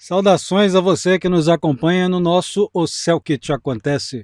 Saudações a você que nos acompanha no nosso O Céu que Te Acontece.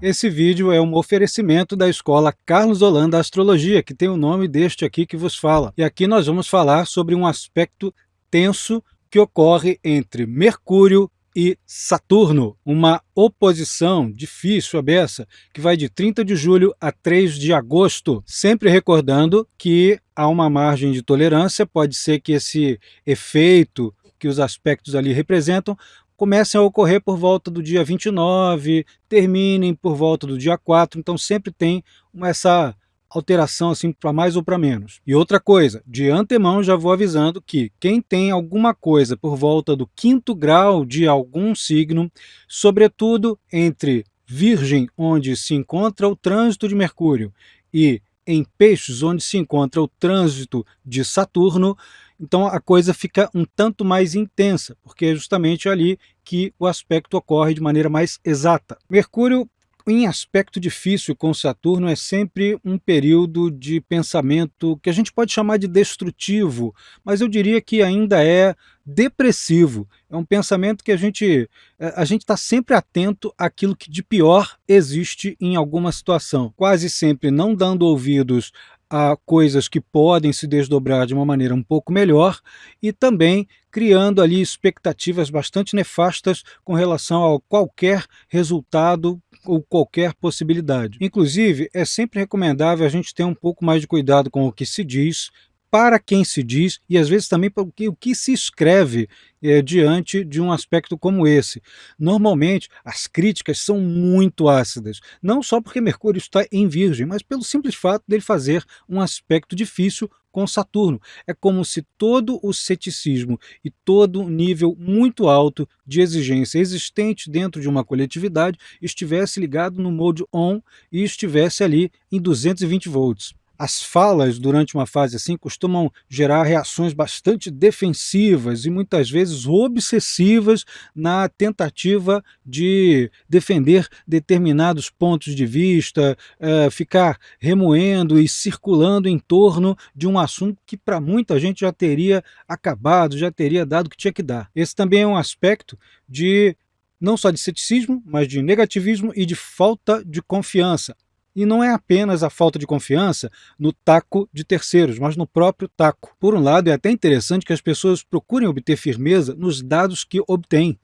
Esse vídeo é um oferecimento da Escola Carlos Holanda Astrologia, que tem o nome deste aqui que vos fala. E aqui nós vamos falar sobre um aspecto tenso que ocorre entre Mercúrio e Saturno, uma oposição difícil a beça, que vai de 30 de julho a 3 de agosto. Sempre recordando que há uma margem de tolerância, pode ser que esse efeito que os aspectos ali representam comecem a ocorrer por volta do dia 29, terminem por volta do dia 4, então sempre tem essa alteração assim para mais ou para menos. E outra coisa, de antemão já vou avisando que quem tem alguma coisa por volta do 5º grau de algum signo, sobretudo entre Virgem, onde se encontra o trânsito de Mercúrio, e em Peixes, onde se encontra o trânsito de Saturno, então a coisa fica um tanto mais intensa, porque é justamente ali que o aspecto ocorre de maneira mais exata. Mercúrio, em aspecto difícil com Saturno, é sempre um período de pensamento que a gente pode chamar de destrutivo, mas eu diria que ainda é depressivo. É um pensamento que a gente está sempre atento àquilo que de pior existe em alguma situação, quase sempre não dando ouvidos a coisas que podem se desdobrar de uma maneira um pouco melhor e também criando ali expectativas bastante nefastas com relação a qualquer resultado ou qualquer possibilidade. Inclusive, é sempre recomendável a gente ter um pouco mais de cuidado com o que se diz, para quem se diz e às vezes também para o que se escreve diante de um aspecto como esse. Normalmente as críticas são muito ácidas, não só porque Mercúrio está em Virgem, mas pelo simples fato dele fazer um aspecto difícil com Saturno. É como se todo o ceticismo e todo o nível muito alto de exigência existente dentro de uma coletividade estivesse ligado no mode on e estivesse ali em 220 volts. As falas durante uma fase assim costumam gerar reações bastante defensivas e muitas vezes obsessivas na tentativa de defender determinados pontos de vista, ficar remoendo e circulando em torno de um assunto que para muita gente já teria acabado, já teria dado o que tinha que dar. Esse também é um aspecto de não só de ceticismo, mas de negativismo e de falta de confiança. E não é apenas a falta de confiança no taco de terceiros, mas no próprio taco. Por um lado, é até interessante que as pessoas procurem obter firmeza nos dados que obtêm.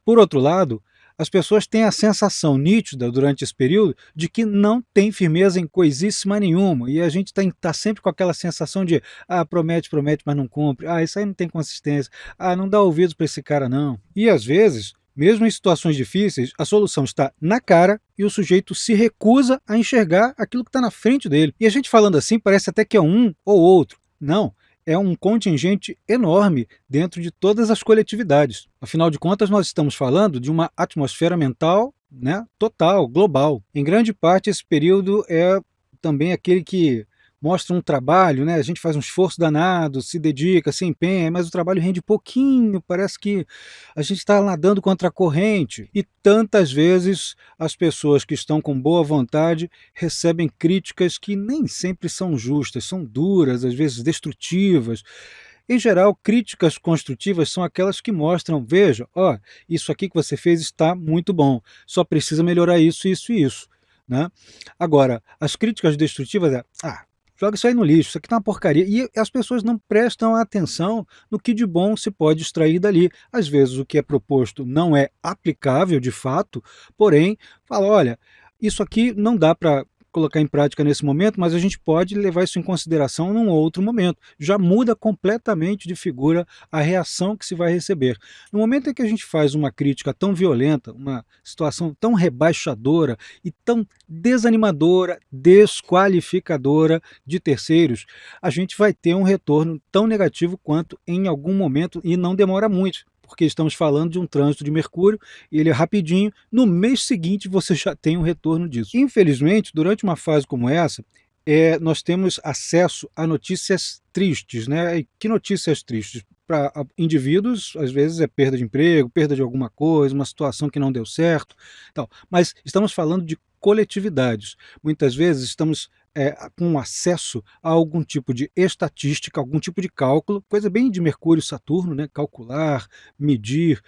Por outro lado, as pessoas têm a sensação nítida durante esse período de que não tem firmeza em coisíssima nenhuma. E a gente está sempre com aquela sensação de promete, promete, mas não cumpre. Isso aí não tem consistência. Não dá ouvidos para esse cara não. E às vezes, mesmo em situações difíceis, a solução está na cara e o sujeito se recusa a enxergar aquilo que está na frente dele. E a gente falando assim parece até que é um ou outro. Não, é um contingente enorme dentro de todas as coletividades. Afinal de contas, nós estamos falando de uma atmosfera mental, total, global. Em grande parte, esse período é também aquele que mostra um trabalho, a gente faz um esforço danado, se dedica, se empenha, mas o trabalho rende pouquinho, parece que a gente está nadando contra a corrente. E tantas vezes as pessoas que estão com boa vontade recebem críticas que nem sempre são justas, são duras, às vezes destrutivas. Em geral, críticas construtivas são aquelas que mostram, veja, isso aqui que você fez está muito bom, só precisa melhorar isso, isso e isso. Agora, as críticas destrutivas joga isso aí no lixo, isso aqui tá uma porcaria. E as pessoas não prestam atenção no que de bom se pode extrair dali. Às vezes o que é proposto não é aplicável de fato, porém, fala, olha, isso aqui não dá para colocar em prática nesse momento, mas a gente pode levar isso em consideração num outro momento. Já muda completamente de figura a reação que se vai receber. No momento em que a gente faz uma crítica tão violenta, uma situação tão rebaixadora e tão desanimadora, desqualificadora de terceiros, a gente vai ter um retorno tão negativo quanto em algum momento, e não demora muito, porque estamos falando de um trânsito de Mercúrio, e ele é rapidinho, no mês seguinte você já tem um retorno disso. Infelizmente, durante uma fase como essa, nós temos acesso a notícias tristes, E que notícias tristes? Para indivíduos, às vezes é perda de emprego, perda de alguma coisa, uma situação que não deu certo, mas estamos falando de coletividades. Muitas vezes estamos com acesso a algum tipo de estatística, algum tipo de cálculo, coisa bem de Mercúrio e Saturno, né? Calcular, medir,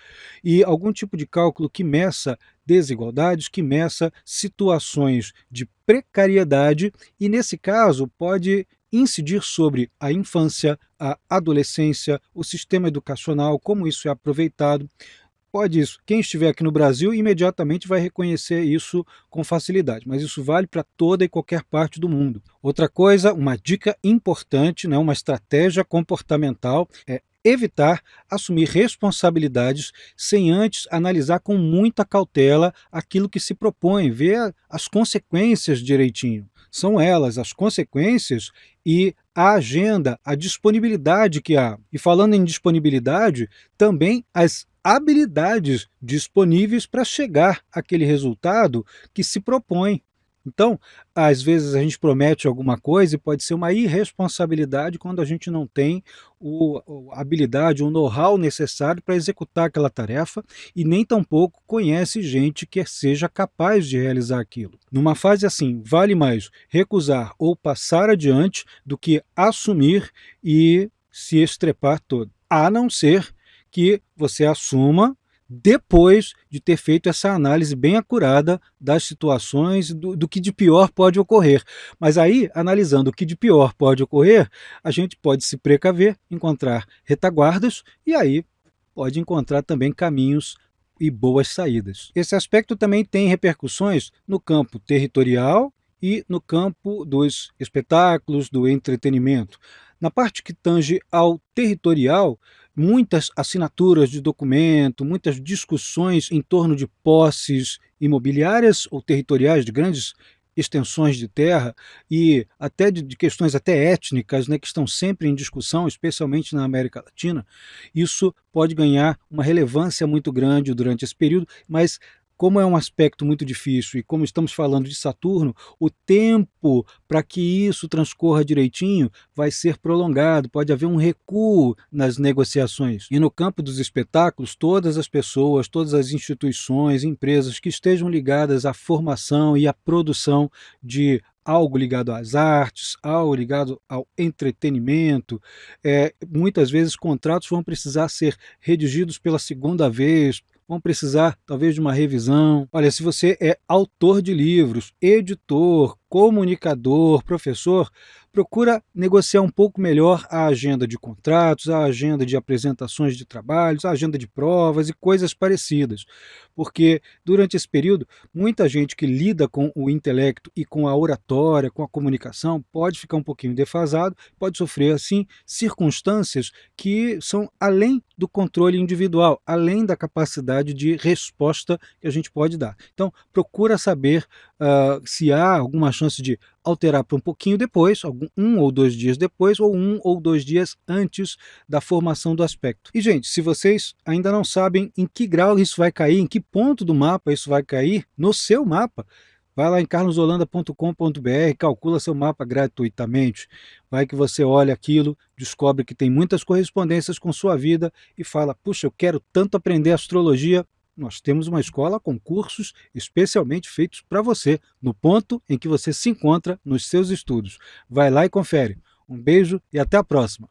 e algum tipo de cálculo que meça desigualdades, que meça situações de precariedade, e nesse caso pode incidir sobre a infância, a adolescência, o sistema educacional, como isso é aproveitado. Pode isso. Quem estiver aqui no Brasil imediatamente vai reconhecer isso com facilidade, mas isso vale para toda e qualquer parte do mundo. Outra coisa, uma dica importante, né, uma estratégia comportamental é evitar assumir responsabilidades sem antes analisar com muita cautela aquilo que se propõe, ver as consequências direitinho. São elas as consequências e a agenda, a disponibilidade que há. E falando em disponibilidade, também as habilidades disponíveis para chegar àquele resultado que se propõe. Então, às vezes a gente promete alguma coisa e pode ser uma irresponsabilidade quando a gente não tem a habilidade, o know-how necessário para executar aquela tarefa e nem tampouco conhece gente que seja capaz de realizar aquilo. Numa fase assim, vale mais recusar ou passar adiante do que assumir e se estrepar todo. A não ser que você assuma depois de ter feito essa análise bem acurada das situações, do que de pior pode ocorrer. Mas aí, analisando o que de pior pode ocorrer, a gente pode se precaver, encontrar retaguardas e aí pode encontrar também caminhos e boas saídas. Esse aspecto também tem repercussões no campo territorial e no campo dos espetáculos, do entretenimento. Na parte que tange ao territorial, muitas assinaturas de documento, muitas discussões em torno de posses imobiliárias ou territoriais de grandes extensões de terra e até de questões até étnicas, né, que estão sempre em discussão, especialmente na América Latina. Isso pode ganhar uma relevância muito grande durante esse período, mas como é um aspecto muito difícil e como estamos falando de Saturno, o tempo para que isso transcorra direitinho vai ser prolongado, pode haver um recuo nas negociações. E no campo dos espetáculos, todas as pessoas, todas as instituições, empresas que estejam ligadas à formação e à produção de algo ligado às artes, algo ligado ao entretenimento. Muitas vezes contratos vão precisar ser redigidos pela segunda vez, vão precisar talvez de uma revisão. Olha, se você é autor de livros, editor, comunicador, professor, procura negociar um pouco melhor a agenda de contratos, a agenda de apresentações de trabalhos, a agenda de provas e coisas parecidas. Porque durante esse período, muita gente que lida com o intelecto e com a oratória, com a comunicação, pode ficar um pouquinho defasado, pode sofrer, assim, circunstâncias que são além do controle individual, além da capacidade de resposta que a gente pode dar. Então, procura saber se há alguma chance de alterar para um pouquinho depois, um ou 2 dias depois, ou 1 ou 2 dias antes da formação do aspecto. E, gente, se vocês ainda não sabem em que grau isso vai cair, em que ponto do mapa isso vai cair, no seu mapa, vai lá em carlosolanda.com.br, calcula seu mapa gratuitamente. Vai que você olha aquilo, descobre que tem muitas correspondências com sua vida e fala, puxa, eu quero tanto aprender astrologia. Nós temos uma escola com cursos especialmente feitos para você, no ponto em que você se encontra nos seus estudos. Vai lá e confere. Um beijo e até a próxima!